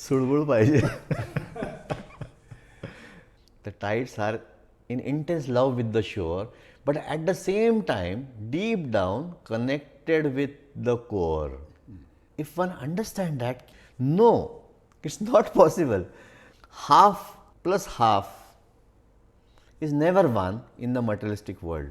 सुडबुड पाहिजे. The tides are in intense love with the shore, but at the same time, deep down, connected with the core. If one understands that, no, it's not possible. Half plus half is never one in the materialistic world.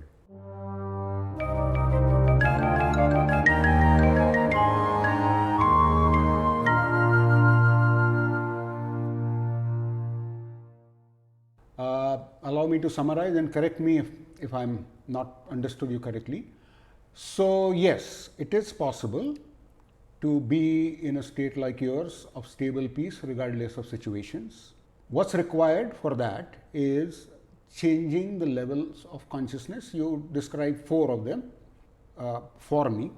Allow me to summarize and correct me if I'm not understood you correctly. So yes, it is possible to be in a state like yours of stable peace regardless of situations. What's required for that is changing the levels of consciousness. You described 4 of them: for me,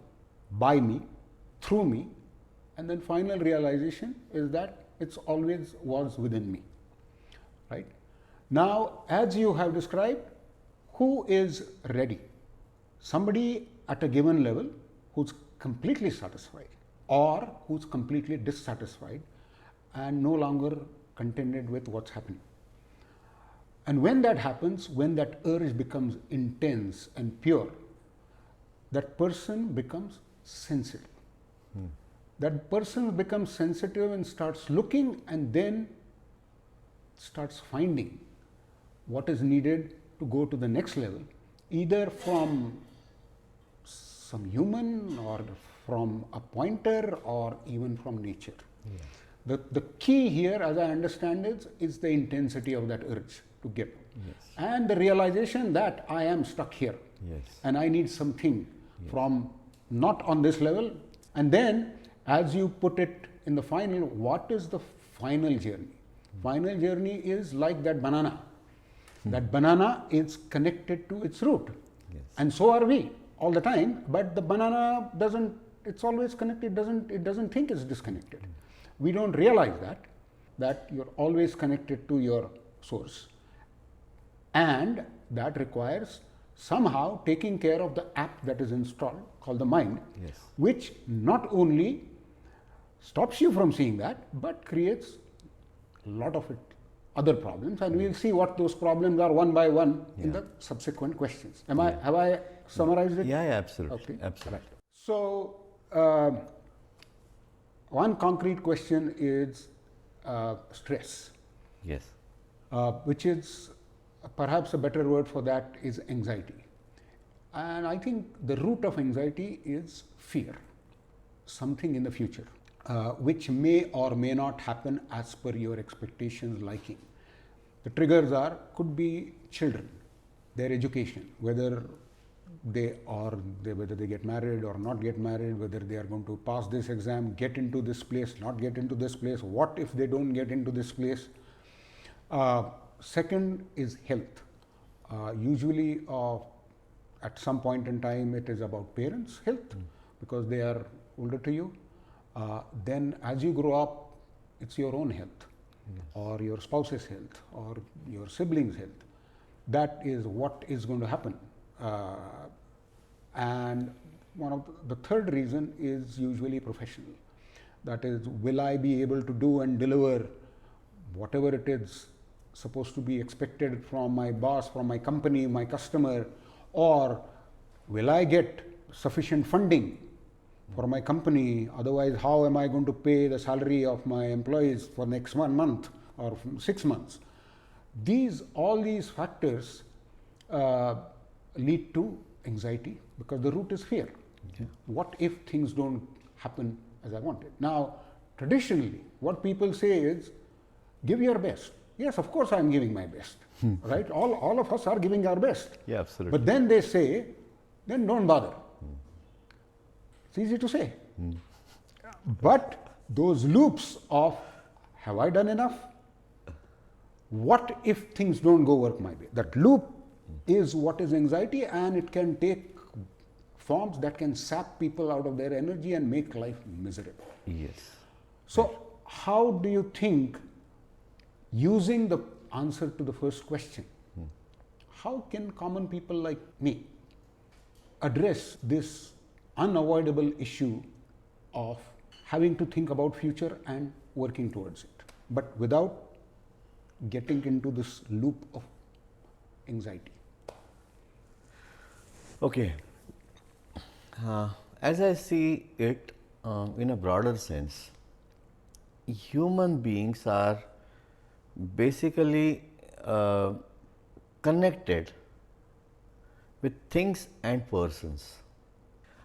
by me, through me, and then final realization is that it's always was within me, right? Now, as you have described, who is ready? Somebody at a given level who's completely satisfied or who's completely dissatisfied and no longer contented with what's happening. And when that happens, when that urge becomes intense and pure, that person becomes sensitive. That person becomes sensitive and starts looking and then starts finding what is needed to go to the next level, either from some human or from a pointer or even from nature. Yeah. The key here, as I understand it, is the intensity of that urge to get. Yes. And the realization that I am stuck here. Yes. And I need something from not on this level. And then, as you put it in the final, what is the final journey? Final journey is like that banana. That banana is connected to its root. Yes. And so are we all the time, but the banana doesn't, it's always connected, it doesn't think it's disconnected. We don't realize that you're always connected to your source. And that requires somehow taking care of the app that is installed called the mind, yes, which not only stops you from seeing that, but creates a lot of other problems, and we'll see what those problems are one by one in the subsequent questions. Have I summarized it? Yeah, absolutely. Okay. Absolutely. Right. So, one concrete question is stress. Yes. Which is perhaps a better word for that is anxiety. And I think the root of anxiety is fear, something in the future. Which may or may not happen as per your expectations, liking. The triggers could be children, their education, whether they get married or not get married, whether they are going to pass this exam, get into this place, not get into this place, what if they don't get into this place. Second is health. Usually at some point in time it is about parents' health because they are older to you. Then as you grow up, it's your own health, or your spouse's health, or your siblings' health. That is what is going to happen. And the third reason is usually professional. That is, will I be able to do and deliver whatever it is supposed to be expected from my boss, from my company, my customer, or will I get sufficient funding for my company? Otherwise, how am I going to pay the salary of my employees for next 1 month or 6 months? All these factors lead to anxiety because the root is fear. Okay. What if things don't happen as I wanted? Now, traditionally, what people say is, give your best. Yes, of course I am giving my best, right? All of us are giving our best. Yeah, absolutely. But then they say, then don't bother. It's easy to say. But those loops of, have I done enough? What if things don't go work my way? That loop is what is anxiety, and it can take forms that can sap people out of their energy and make life miserable. Yes. So, how do you think, using the answer to the first question, how can common people like me address this unavoidable issue of having to think about future and working towards it, but without getting into this loop of anxiety. Okay. As I see it in a broader sense, human beings are basically connected with things and persons.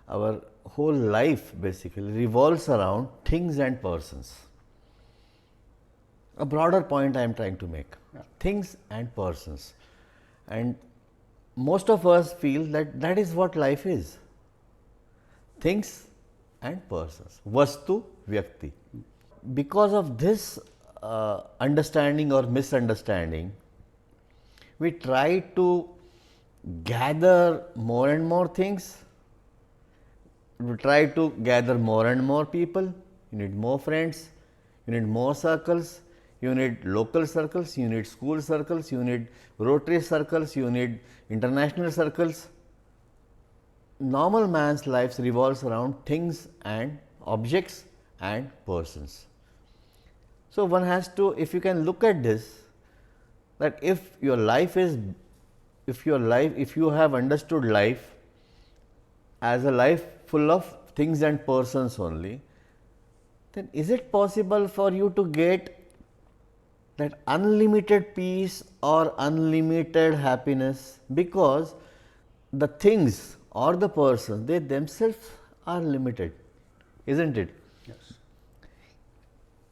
Our whole life basically revolves around things and persons. A broader point I am trying to make, things and persons. And most of us feel that that is what life is, things and persons, vastu, vyakti. Because of this understanding or misunderstanding, we try to gather more and more things. We try to gather more and more people. You need more friends, you need more circles, you need local circles, you need school circles, you need Rotary circles, you need international circles. Normal man's life revolves around things and objects and persons. So one has to, if you can look at this, that if your life is, if you have understood life as a life full of things and persons only, then is it possible for you to get that unlimited peace or unlimited happiness? Because the things or the persons, they themselves are limited, isn't it? Yes.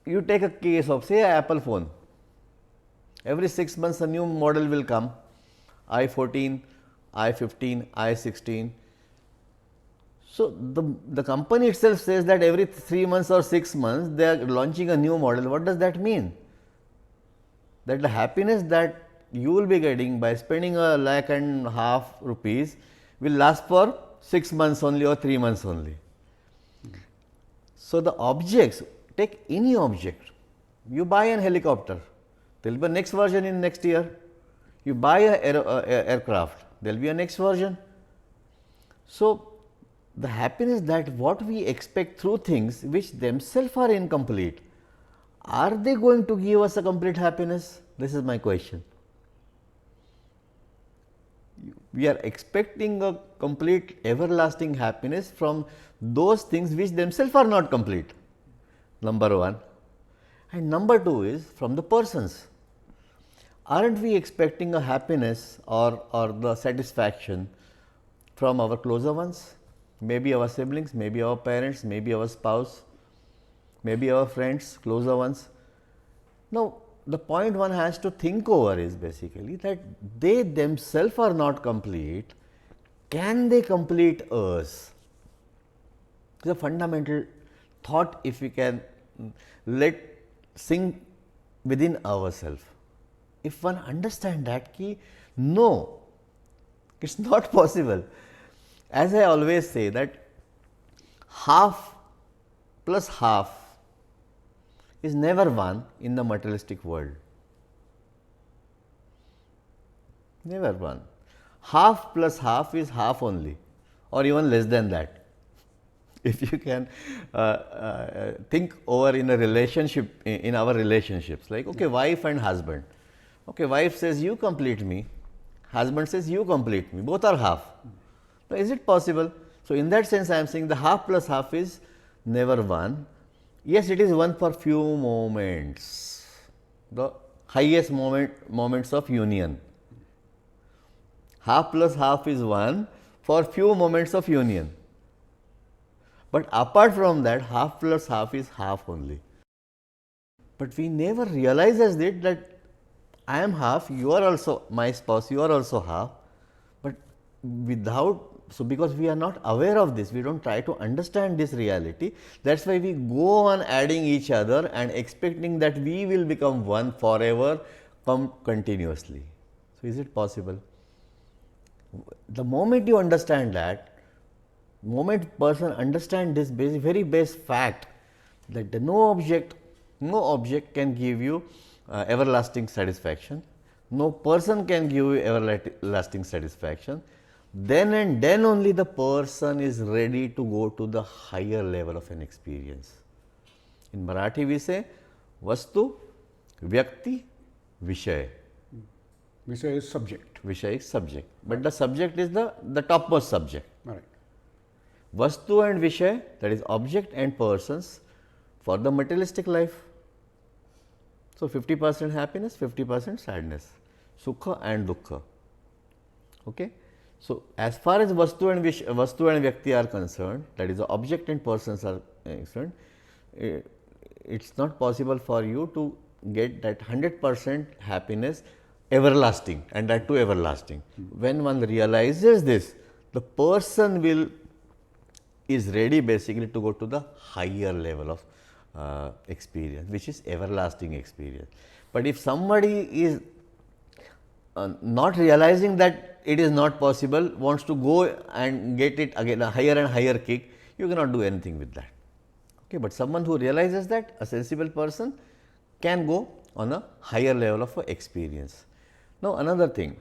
You take a case of, say, an Apple phone. Every 6 months a new model will come, i14, i15, i16. So the company itself says that every 3 months or 6 months they are launching a new model. What does that mean? That the happiness that you will be getting by spending ₹1.5 lakh will last for 6 months only or 3 months only. So the objects, take any object. You buy an helicopter, there will be a next version in next year. You buy an aircraft, there will be a next version. So the happiness that what we expect through things which themselves are incomplete, are they going to give us a complete happiness? This is my question. We are expecting a complete everlasting happiness from those things which themselves are not complete, number one. And number two is from the persons. Aren't we expecting a happiness or the satisfaction from our closer ones? Maybe our siblings, maybe our parents, maybe our spouse, maybe our friends, closer ones. Now, the point one has to think over is basically that they themselves are not complete. Can they complete us? It's a fundamental thought if we can let sink within ourselves. If one understand that ki no, it's not possible. As I always say that half plus half is never one in the materialistic world. Never one. Half plus half is half only, or even less than that. If you can think over in a relationship, in our relationships, like okay, wife and husband. Okay, wife says you complete me, husband says you complete me, both are half. Now, is it possible? So, in that sense I am saying the half plus half is never one. Yes, it is one for few moments, the highest moments of union. Half plus half is one for few moments of union. But apart from that, half plus half is half only. But we never realize as it that I am half, you are also my spouse, you are also half. But without, so because we are not aware of this, we don't try to understand this reality. That's why we go on adding each other and expecting that we will become one forever, continuously. So is it possible? The moment you understand that, moment person understand this very base fact that no object can give you everlasting satisfaction, no person can give you everlasting satisfaction, then and then only the person is ready to go to the higher level of an experience. In Marathi we say, Vastu, Vyakti, Vishay. Vishay is subject. Vishay is subject. But the subject is the topmost subject. Right. Vastu and Vishay, that is object and persons for the materialistic life. So 50% happiness, 50% sadness. Sukha and Dukkha. Okay. So as far as Vastu and Vyakti are concerned, that is the object and persons are concerned, it's not possible for you to get that 100% happiness everlasting, and that too everlasting. When one realizes this, the person is ready basically to go to the higher level of experience, which is everlasting experience. But if somebody is not realizing that it is not possible, wants to go and get it again, a higher and higher kick, you cannot do anything with that. Okay, but someone who realizes that, a sensible person, can go on a higher level of experience. Now, another thing,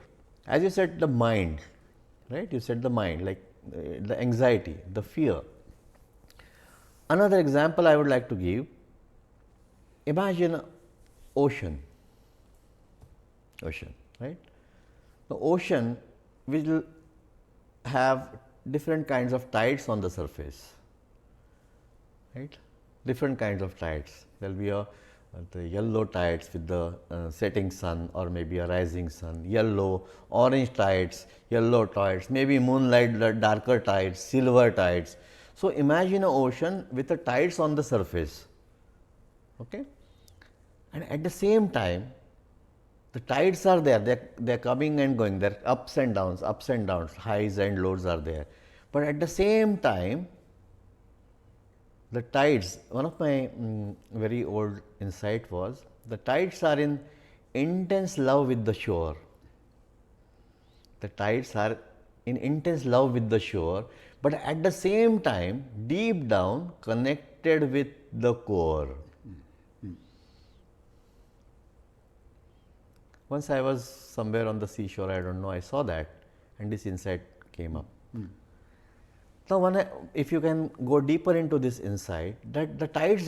as you said, the mind, right? You said the mind, like the anxiety, the fear. Another example I would like to give, imagine ocean, right? The ocean will have different kinds of tides on the surface, right? Different kinds of tides. There will be the yellow tides with the setting sun, or maybe a rising sun, yellow, orange tides, yellow tides, maybe moonlight, darker tides, silver tides. So imagine an ocean with the tides on the surface, okay? And at the same time, the tides are there, they are coming and going, they are ups and downs, highs and lows are there. But at the same time, the tides, one of my very old insight was, the tides are in intense love with the shore. The tides are in intense love with the shore, but at the same time, deep down, connected with the core. Once I was somewhere on the seashore, I don't know, I saw that, and this insight came up. Now, if you can go deeper into this insight, that the tides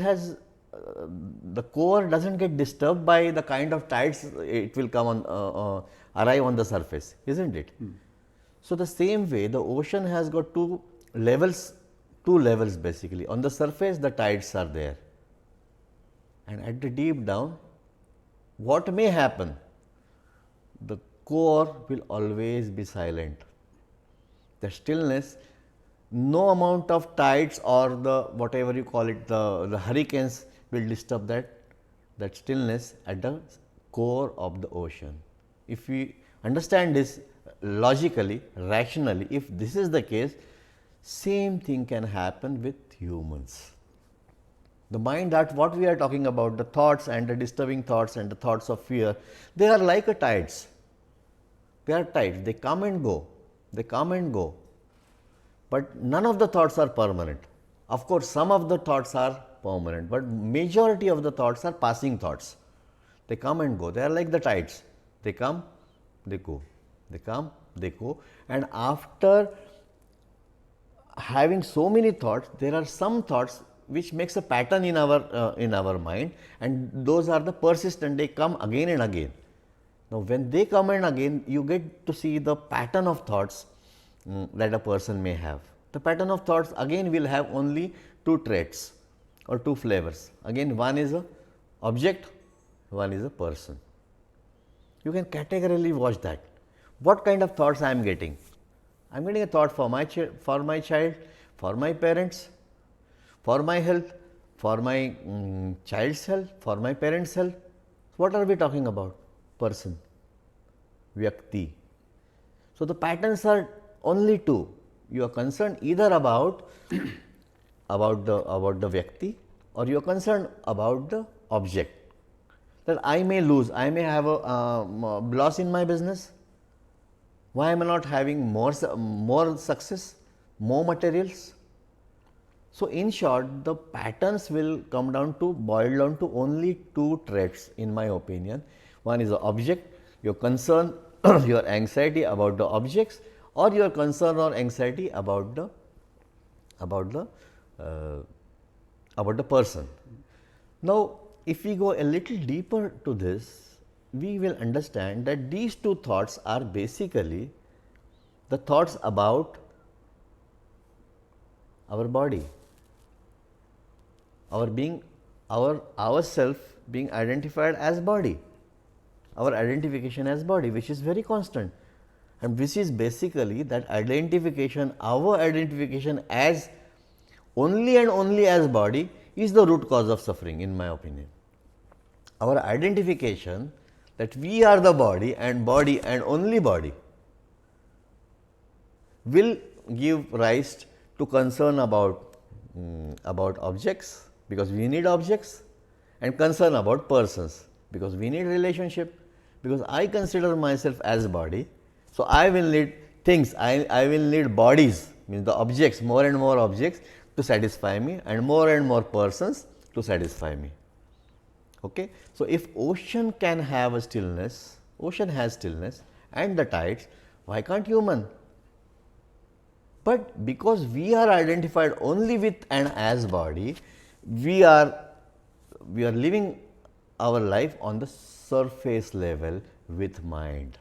the core doesn't get disturbed by the kind of tides it will come on, arrive on the surface, isn't it? So the same way, the ocean has got two levels basically. On the surface, the tides are there, and at the deep down, what may happen? The core will always be silent. The stillness, no amount of tides or the whatever you call it, the hurricanes will disturb that stillness at the core of the ocean. If we understand this logically, rationally, if this is the case, same thing can happen with humans. The mind, that what we are talking about, the thoughts and the disturbing thoughts and the thoughts of fear, they are like a tides. They are tides, they come and go, but none of the thoughts are permanent. Of course, some of the thoughts are permanent, but majority of the thoughts are passing thoughts. They come and go, they are like the tides. They come, they go, they come, they go, and after having so many thoughts, there are some thoughts which makes a pattern in our mind, and those are the persistent, they come again and again. Now, when they come and again, you get to see the pattern of thoughts that a person may have. The pattern of thoughts again will have only two traits or two flavors. Again, one is a object, one is a person. You can categorically watch that. What kind of thoughts I am getting? I am getting a thought for my child, for my parents, for my health, for my child's health, for my parents' health. What are we talking about? Person, Vyakti. So the patterns are only two. You are concerned either about the Vyakti, or you are concerned about the object. That I may lose, I may have a loss in my business. Why am I not having more success, more materials? So in short, the patterns will come down to, boil down to only two traits in my opinion. One is the object, your concern, your anxiety about the objects, or your concern or anxiety about the person. Now, if we go a little deeper to this, we will understand that these two thoughts are basically the thoughts about our body, our being, ourself being identified as body, our identification as body, which is very constant, and which is basically that identification, our identification as only and only as body is the root cause of suffering, in my opinion. Our identification that we are the body and only body will give rise to concern about objects, because we need objects, and concern about persons, because we need relationship, because I consider myself as body. So, I will need things, I will need bodies, means the objects, more and more objects to satisfy me, and more persons to satisfy me. Okay? So, if ocean can have a stillness, ocean has stillness and the tides, why can't human? But because we are identified only with and as body, we are living our life on the surface level with mind.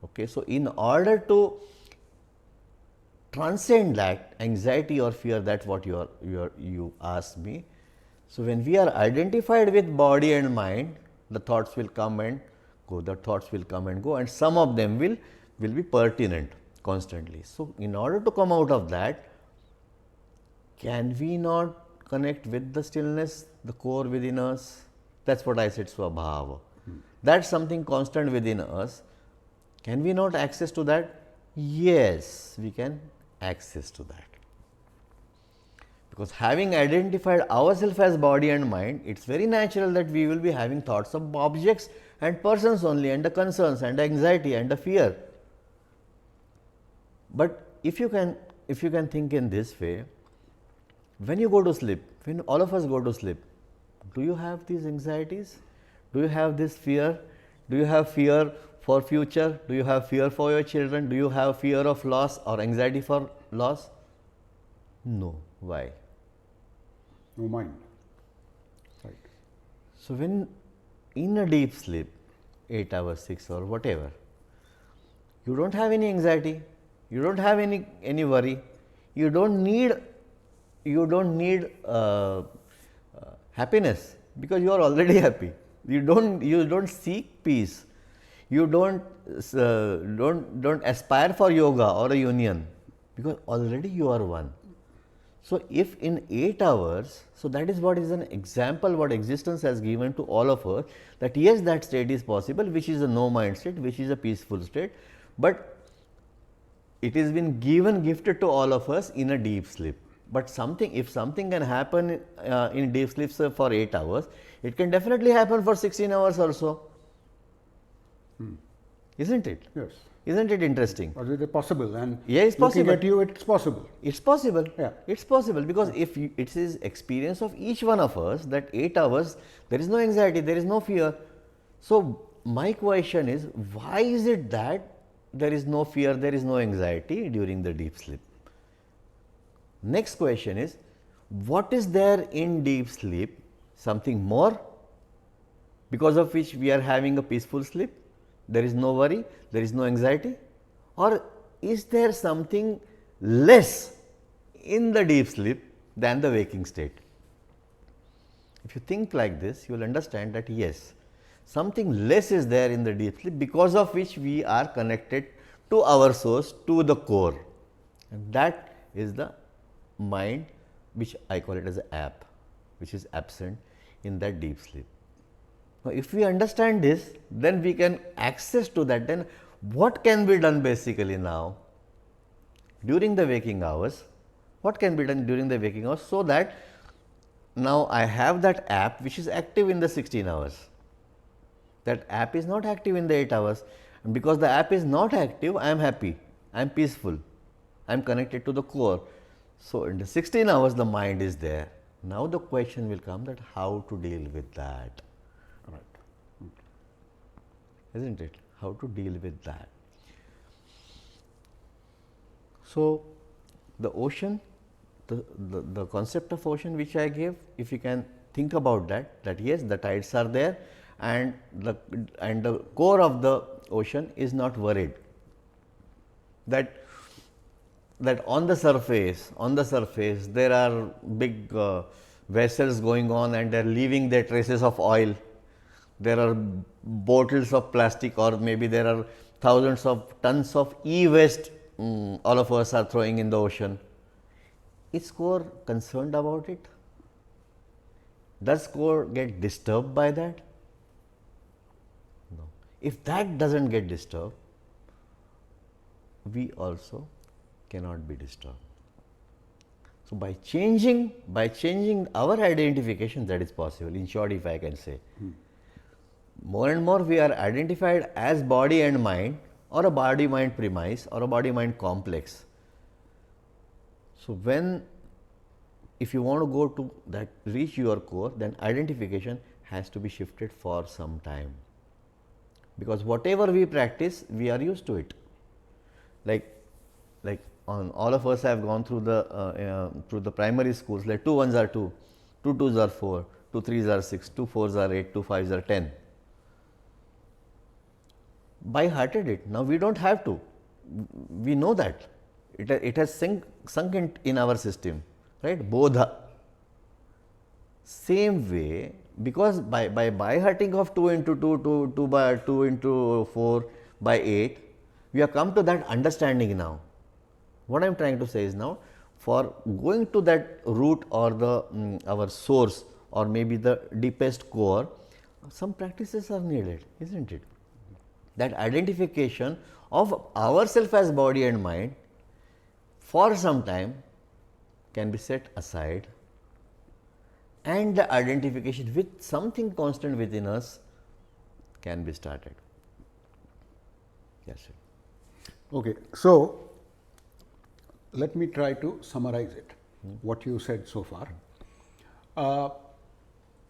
Okay? So, in order to transcend that anxiety or fear, that what you asked me. So, when we are identified with body and mind, the thoughts will come and go, and some of them will be pertinent constantly. So, in order to come out of that, can we not connect with the stillness, the core within us? That is what I said, Swabhava. That is something constant within us. Can we not access to that? Yes, we can access to that. Because having identified ourselves as body and mind, it is very natural that we will be having thoughts of objects and persons only, and the concerns and the anxiety and the fear. But if you can think in this way, when you go to sleep, when all of us go to sleep, do you have these anxieties? Do you have this fear? Do you have fear for future? Do you have fear for your children? Do you have fear of loss or anxiety for loss? No. Why? No mind. Right. So, when in a deep sleep, 8 hours, 6 hours, whatever, you don't have any anxiety, you don't have any worry, you don't need happiness, because you are already happy. You don't seek peace. You don't aspire for yoga or a union, because already you are one. So, if in 8 hours, so that is what is an example what existence has given to all of us, that yes, that state is possible, which is a no mind state, which is a peaceful state, but it has been gifted to all of us in a deep sleep. But if something can happen in deep sleep for 8 hours, it can definitely happen for 16 hours also. Isn't it? Yes. Isn't it interesting? Or is it possible? And yeah, it's possible. Looking at you, it's possible. It's possible. Yeah. It's possible, because if it is experience of each one of us that 8 hours, there is no anxiety, there is no fear. So, my question is, why is it that there is no fear, there is no anxiety during the deep sleep? Next question is, what is there in deep sleep? Something more, because of which we are having a peaceful sleep? There is no worry, there is no anxiety? Or is there something less in the deep sleep than the waking state? If you think like this, you will understand that yes, something less is there in the deep sleep, because of which we are connected to our source, to the core, and that is the mind, which I call it as an app, which is absent in that deep sleep. Now, if we understand this, then we can access to that. Then what can be done basically now during the waking hours? What can be done during the waking hours, so that now I have that app which is active in the 16 hours. That app is not active in the 8 hours, and because the app is not active, I am happy, I am peaceful, I am connected to the core. So, in the 16 hours the mind is there. Now, the question will come that how to deal with that. Right. Isn't it? How to deal with that. So, the ocean, the concept of ocean which I gave, if you can think about that yes, the tides are there, and the core of the ocean is not worried. That on the surface there are big vessels going on, and they are leaving their traces of oil. There are bottles of plastic, or maybe there are thousands of tons of e-waste all of us are throwing in the ocean. Is core concerned about it? Does core get disturbed by that? No. If that doesn't get disturbed, we also cannot be disturbed. So by changing our identification, that is possible. In short, if I can say, more and more we are identified as body and mind, or a body mind premise, or a body mind complex. So if you want to go to that, reach your core, then identification has to be shifted for some time, because whatever we practice, we are used to it. Like all of us have gone through the primary schools. Like 2 1s are 2, 2 2s are 4, 2 3s are 6, 2 4s are 8, 2 5s are 10. By hearted it. Now we don't have to. We know that it has sunk in our system, right? Bodha. Same way, because by hearting of 2 into 2, 2 by 2 into 4 by 8, we have come to that understanding now. What I am trying to say is, now for going to that root, or our source, or maybe the deepest core, some practices are needed, isn't it? That identification of ourself as body and mind for some time can be set aside, and the identification with something constant within us can be started. Yes, sir. Okay, so let me try to summarize it, what you said so far.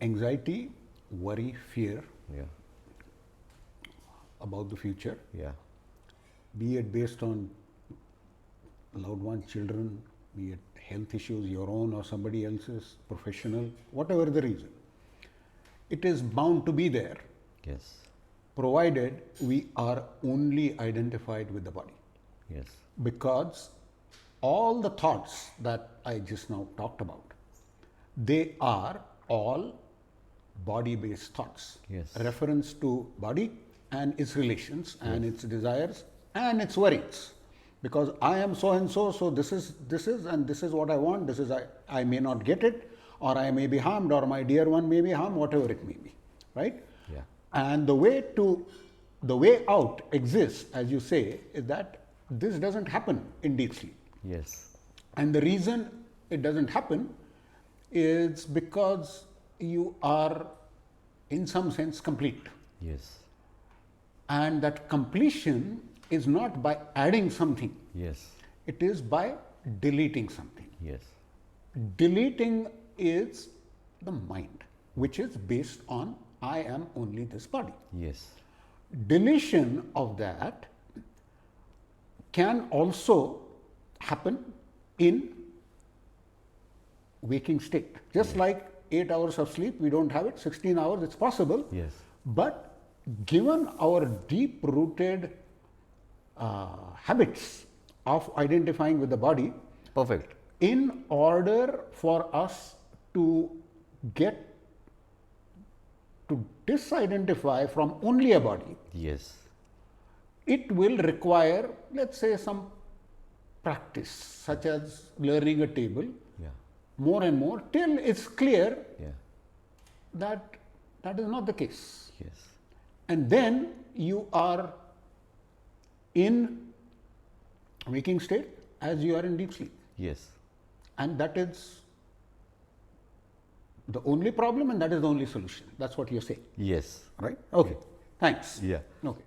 Anxiety, worry, fear Yeah. about the future, Yeah. be it based on loved ones, children, be it health issues, your own or somebody else's, professional, whatever the reason, it is bound to be there, Yes. provided we are only identified with the body. Yes. Because all the thoughts that I just now talked about, they are all body-based thoughts. Yes. Reference to body and its relations and its desires and its worries. Because I am so and so, so this is and this is what I want, this is I may not get it, or I may be harmed, or my dear one may be harmed, whatever it may be, right? Yeah. And the way out exists, as you say, is that this doesn't happen in deep sleep. Yes. And the reason it doesn't happen is because you are in some sense complete. Yes. And that completion is not by adding something, Yes. it is by deleting something. Yes. Deleting is the mind, which is based on I am only this body. Yes. Deletion of that can also happen in waking state. Just like 8 hours of sleep, we don't have it, 16 hours, it's possible. Yes. But given our deep rooted habits of identifying with the body, Perfect. in order for us to get to disidentify from only a body, Yes. it will require, let's say, some practice, such as learning a table Yeah. more and more till it's clear Yeah. that that is not the case. Yes. And then you are in waking state as you are in deep sleep. Yes. And that is the only problem, and that is the only solution. That's what you're saying, Yes. right? Okay, thanks. Yeah. Okay.